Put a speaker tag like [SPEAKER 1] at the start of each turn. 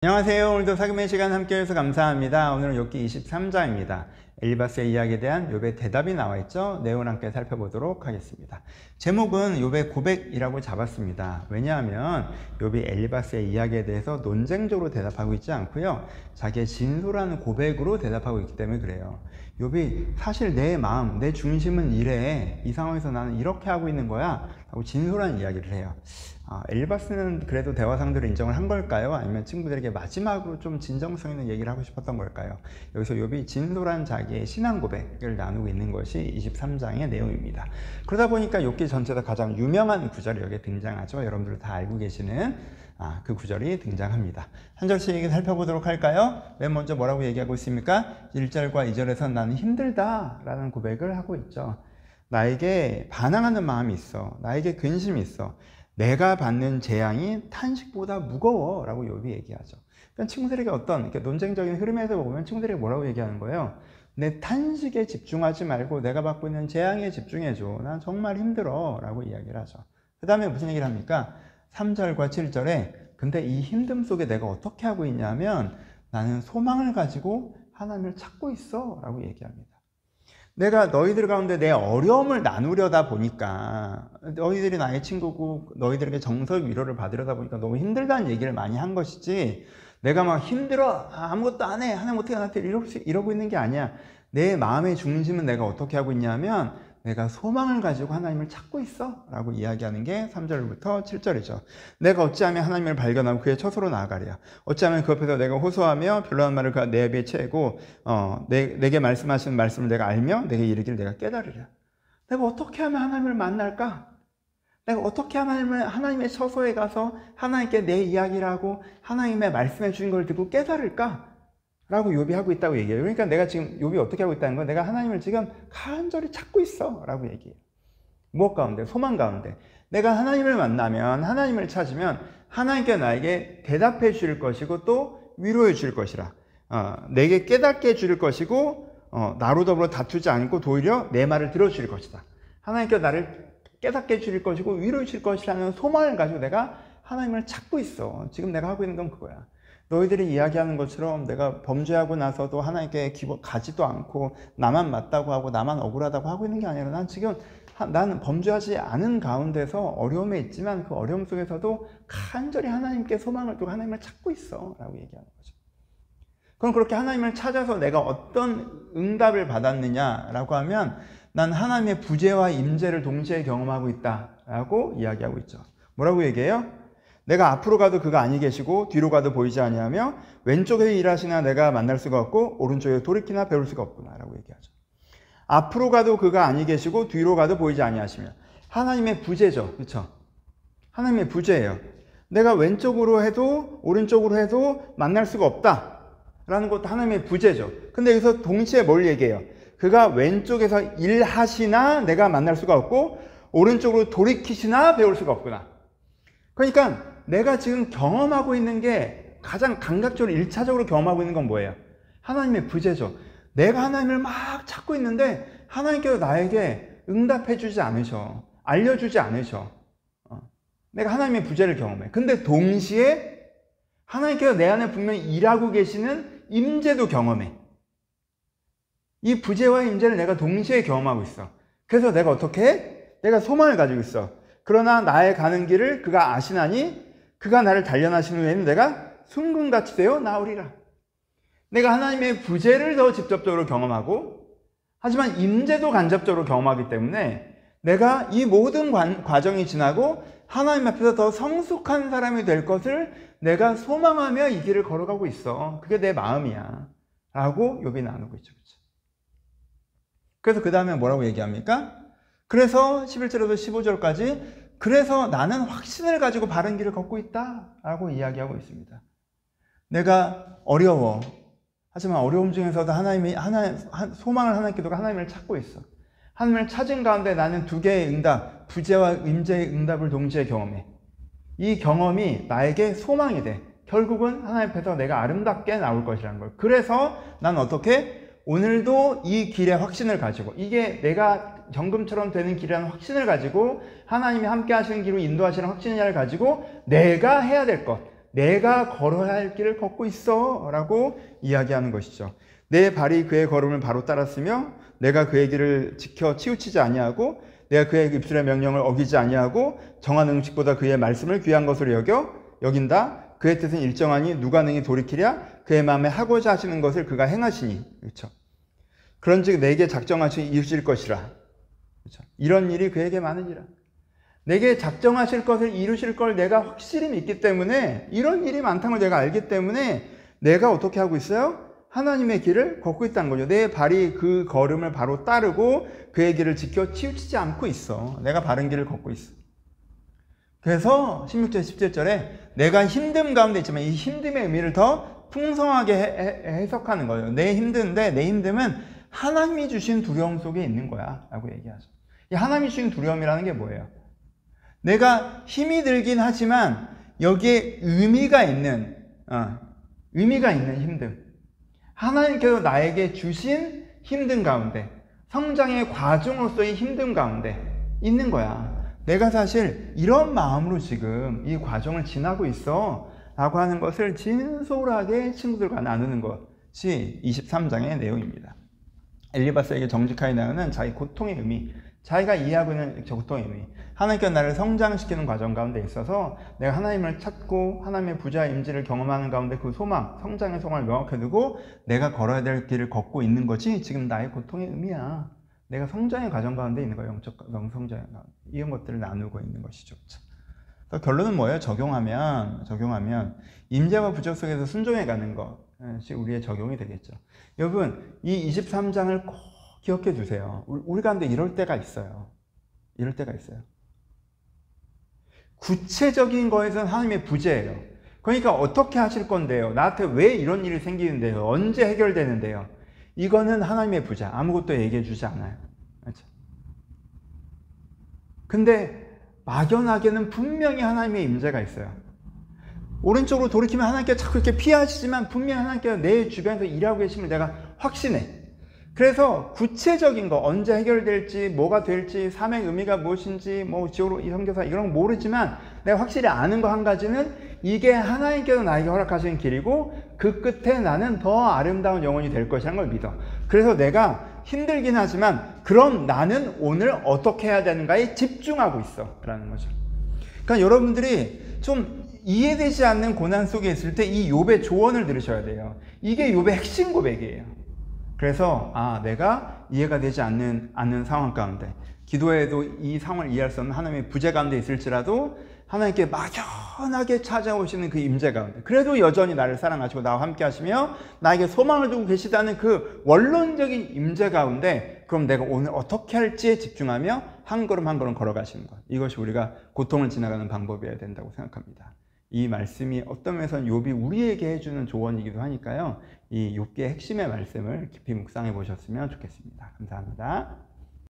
[SPEAKER 1] 안녕하세요. 오늘도 사금의 시간 함께 해주셔서 감사합니다. 오늘은 욥기 23장입니다. 엘리바스의 이야기에 대한 욥의 대답이 나와 있죠. 내용을 함께 살펴보도록 하겠습니다. 제목은 욥의 고백이라고 잡았습니다. 왜냐하면 욥이 엘리바스의 이야기에 대해서 논쟁적으로 대답하고 있지 않고요, 자기의 진솔한 고백으로 대답하고 있기 때문에 그래요. 욥이 사실 내 마음, 내 중심은 이래, 이 상황에서 나는 이렇게 하고 있는 거야 하고 진솔한 이야기를 해요. 엘리바스는 그래도 대화상대로 인정을 한 걸까요? 아니면 친구들에게 마지막으로 좀 진정성 있는 얘기를 하고 싶었던 걸까요? 여기서 욥이 진솔한 자기의 신앙 고백을 나누고 있는 것이 23장의 내용입니다. 그러다 보니까 욥기 전체에서 가장 유명한 구절이 여기에 등장하죠. 여러분들 다 알고 계시는 그 구절이 등장합니다. 한 절씩 살펴보도록 할까요? 맨 먼저 뭐라고 얘기하고 있습니까? 1절과 2절에서 나는 힘들다 라는 고백을 하고 있죠. 나에게 반항하는 마음이 있어. 나에게 근심이 있어. 내가 받는 재앙이 탄식보다 무거워 라고 욥이 얘기하죠. 그러니까 친구들에게 어떤 이렇게 논쟁적인 흐름에서 보면 친구들에게 뭐라고 얘기하는 거예요? 내 탄식에 집중하지 말고 내가 받고 있는 재앙에 집중해줘. 난 정말 힘들어 라고 이야기를 하죠. 그 다음에 무슨 얘기를 합니까? 3절과 7절에 근데 이 힘듦 속에 내가 어떻게 하고 있냐면 나는 소망을 가지고 하나님을 찾고 있어 라고 얘기합니다. 내가 너희들 가운데 내 어려움을 나누려다 보니까, 너희들이 나의 친구고 너희들에게 정서적 위로를 받으려다 보니까 너무 힘들다는 얘기를 많이 한 것이지, 내가 막 힘들어 아무것도 안 해 하나님 어떻게 나한테 이러고 있는 게 아니야. 내 마음의 중심은 내가 어떻게 하고 있냐면 내가 소망을 가지고 하나님을 찾고 있어 라고 이야기하는 게 3절부터 7절이죠. 내가 어찌하면 하나님을 발견하고 그의 처소로 나아가랴. 어찌하면 그 앞에서 내가 호소하며 변론한 말을 그 내 입에 채고 내게 말씀하시는 말씀을 내가 알며 내게 이르기를 내가 깨달으랴. 내가 어떻게 하면 하나님을 만날까? 내가 어떻게 하면 하나님의 처소에 가서 하나님께 내 이야기를 하고 하나님의 말씀해 주신 걸 듣고 깨달을까? 라고 욥이 하고 있다고 얘기해요. 그러니까 내가 지금 욥이 어떻게 하고 있다는 건 내가 하나님을 지금 간절히 찾고 있어 라고 얘기해요. 무엇 가운데? 소망 가운데. 내가 하나님을 만나면, 하나님을 찾으면 하나님께 나에게 대답해 주실 것이고 또 위로해 주실 것이라. 내게 깨닫게 해줄 것이고 나로 더불어 다투지 않고 오히려 내 말을 들어주실 것이다. 하나님께 나를 깨닫게 해주실 것이고 위로해 주실 것이라는 소망을 가지고 내가 하나님을 찾고 있어. 지금 내가 하고 있는 건 그거야. 너희들이 이야기하는 것처럼 내가 범죄하고 나서도 하나님께 가지도 않고 나만 맞다고 하고 나만 억울하다고 하고 있는 게 아니라 나는 범죄하지 않은 가운데서 어려움에 있지만 그 어려움 속에서도 간절히 하나님께 소망을 두고 하나님을 찾고 있어 라고 얘기하는 거죠. 그럼 그렇게 하나님을 찾아서 내가 어떤 응답을 받았느냐라고 하면 난 하나님의 부재와 임재를 동시에 경험하고 있다라고 이야기하고 있죠. 뭐라고 얘기해요? 내가 앞으로 가도 그가 아니 계시고 뒤로 가도 보이지 아니하며 왼쪽에 일하시나 내가 만날 수가 없고 오른쪽에 돌이키나 배울 수가 없구나 라고 얘기하죠. 앞으로 가도 그가 아니 계시고 뒤로 가도 보이지 아니하시며, 하나님의 부재죠. 그렇죠? 하나님의 부재예요. 내가 왼쪽으로 해도 오른쪽으로 해도 만날 수가 없다 라는 것도 하나님의 부재죠. 근데 여기서 동시에 뭘 얘기해요? 그가 왼쪽에서 일하시나 내가 만날 수가 없고 오른쪽으로 돌이키시나 배울 수가 없구나. 그러니까 내가 지금 경험하고 있는 게 가장 감각적으로 1차적으로 경험하고 있는 건 뭐예요? 하나님의 부재죠. 내가 하나님을 막 찾고 있는데 하나님께서 나에게 응답해 주지 않으셔. 알려주지 않으셔. 내가 하나님의 부재를 경험해. 근데 동시에 하나님께서 내 안에 분명히 일하고 계시는 임재도 경험해. 이 부재와 임재를 내가 동시에 경험하고 있어. 그래서 내가 어떻게 해? 내가 소망을 가지고 있어. 그러나 나의 가는 길을 그가 아시나니 그가 나를 단련하신 후에는 내가 순금같이 되어 나오리라. 내가 하나님의 부재를 더 직접적으로 경험하고 하지만 임재도 간접적으로 경험하기 때문에 내가 이 모든 과정이 지나고 하나님 앞에서 더 성숙한 사람이 될 것을 내가 소망하며 이 길을 걸어가고 있어. 그게 내 마음이야 라고 욥이 나누고 있죠. 그래서 그 다음에 뭐라고 얘기합니까? 그래서 11절에서 15절까지 그래서 나는 확신을 가지고 바른 길을 걷고 있다 라고 이야기하고 있습니다. 내가 어려워. 하지만 어려움 중에서도 소망을 하나님께 두고 하나님을 찾고 있어. 하나님을 찾은 가운데 나는 두 개의 응답, 부재와 임재의 응답을 동시에 경험해. 이 경험이 나에게 소망이 돼. 결국은 하나님 앞에서 내가 아름답게 나올 것이라는 걸. 그래서 난 어떻게? 오늘도 이 길의 확신을 가지고, 이게 내가 정금처럼 되는 길이라는 확신을 가지고 하나님이 함께 하시는 길로 인도하시는 확신을 가지고 내가 해야 될 것, 내가 걸어야 할 길을 걷고 있어 라고 이야기하는 것이죠. 내 발이 그의 걸음을 바로 따랐으며 내가 그의 길을 지켜 치우치지 아니하고 내가 그의 입술의 명령을 어기지 아니하고 정한 음식보다 그의 말씀을 귀한 것으로 여긴다. 그의 뜻은 일정하니 누가 능히 돌이키랴. 그의 마음에 하고자 하시는 것을 그가 행하시니. 그렇죠. 그런즉 내게 작정하시 이루실 것이라. 그렇죠. 이런 일이 그에게 많으니라. 내게 작정하실 것을 이루실 걸 내가 확실히 믿기 때문에, 이런 일이 많다는 걸 내가 알기 때문에 내가 어떻게 하고 있어요? 하나님의 길을 걷고 있다는 거죠. 내 발이 그 걸음을 바로 따르고 그의 길을 지켜 치우치지 않고 있어. 내가 바른 길을 걷고 있어. 그래서 16절 17절에 내가 힘듦 가운데 있지만 이 힘듦의 의미를 더 풍성하게 해석하는 거예요. 내 힘든데 내 힘듦은 하나님이 주신 두려움 속에 있는 거야 라고 얘기하죠. 이 하나님이 주신 두려움이라는 게 뭐예요? 내가 힘이 들긴 하지만 여기에 의미가 있는 힘듦. 하나님께서 나에게 주신 힘든 가운데, 성장의 과정으로서의 힘든 가운데 있는 거야. 내가 사실 이런 마음으로 지금 이 과정을 지나고 있어 라고 하는 것을 진솔하게 친구들과 나누는 것이 23장의 내용입니다. 엘리바스에게 정직하게 나오는 자기 고통의 의미, 자기가 이해하고 있는 저 고통의 의미, 하나님께서 나를 성장시키는 과정 가운데 있어서 내가 하나님을 찾고 하나님의 부자의 임재를 경험하는 가운데 그 소망, 성장의 소망을 명확히 두고 내가 걸어야 될 길을 걷고 있는 것이 지금 나의 고통의 의미야. 내가 성장의 과정 가운데 있는 거예요. 영적 성장의 가운데. 이런 것들을 나누고 있는 것이죠. 그래서 결론은 뭐예요? 적용하면 임재와 부족 속에서 순종해 가는 것이 우리의 적용이 되겠죠. 여러분, 이 23장을 꼭 기억해 두세요. 우리 가운데 이럴 때가 있어요. 구체적인 거에서는 하나님의 부재예요. 그러니까 어떻게 하실 건데요? 나한테 왜 이런 일이 생기는데요? 언제 해결되는데요? 이거는 하나님의 부재. 아무것도 얘기해 주지 않아요. 그렇죠? 근데 막연하게는 분명히 하나님의 임재가 있어요. 오른쪽으로 돌이키면 하나님께서 자꾸 이렇게 피하시지만 분명히 하나님께서 내 주변에서 일하고 계심을 내가 확신해. 그래서 구체적인 거, 언제 해결될지, 뭐가 될지, 삶의 의미가 무엇인지, 뭐 지옥으로 이 선교사 이런 건 모르지만 내가 확실히 아는 거 한 가지는 이게 하나님께서 나에게 허락하시는 길이고 그 끝에 나는 더 아름다운 영혼이 될 것이라는 걸 믿어. 그래서 내가 힘들긴 하지만 그럼 나는 오늘 어떻게 해야 되는가에 집중하고 있어 라는 거죠. 그러니까 여러분들이 좀 이해되지 않는 고난 속에 있을 때 이 욥의 조언을 들으셔야 돼요. 이게 욥의 핵심 고백이에요. 그래서 내가 이해가 되지 않는 상황 가운데, 기도해도 이 상황을 이해할 수 없는 하나님의 부재 가운데 있을지라도 하나님께 막연하게 찾아오시는 그 임재 가운데, 그래도 여전히 나를 사랑하시고 나와 함께 하시며 나에게 소망을 두고 계시다는 그 원론적인 임재 가운데, 그럼 내가 오늘 어떻게 할지에 집중하며 한 걸음 한 걸음 걸어가시는 것, 이것이 우리가 고통을 지나가는 방법이어야 된다고 생각합니다. 이 말씀이 어떤 면에서는 욥이 우리에게 해주는 조언이기도 하니까요, 이 욥기의 핵심의 말씀을 깊이 묵상해 보셨으면 좋겠습니다. 감사합니다.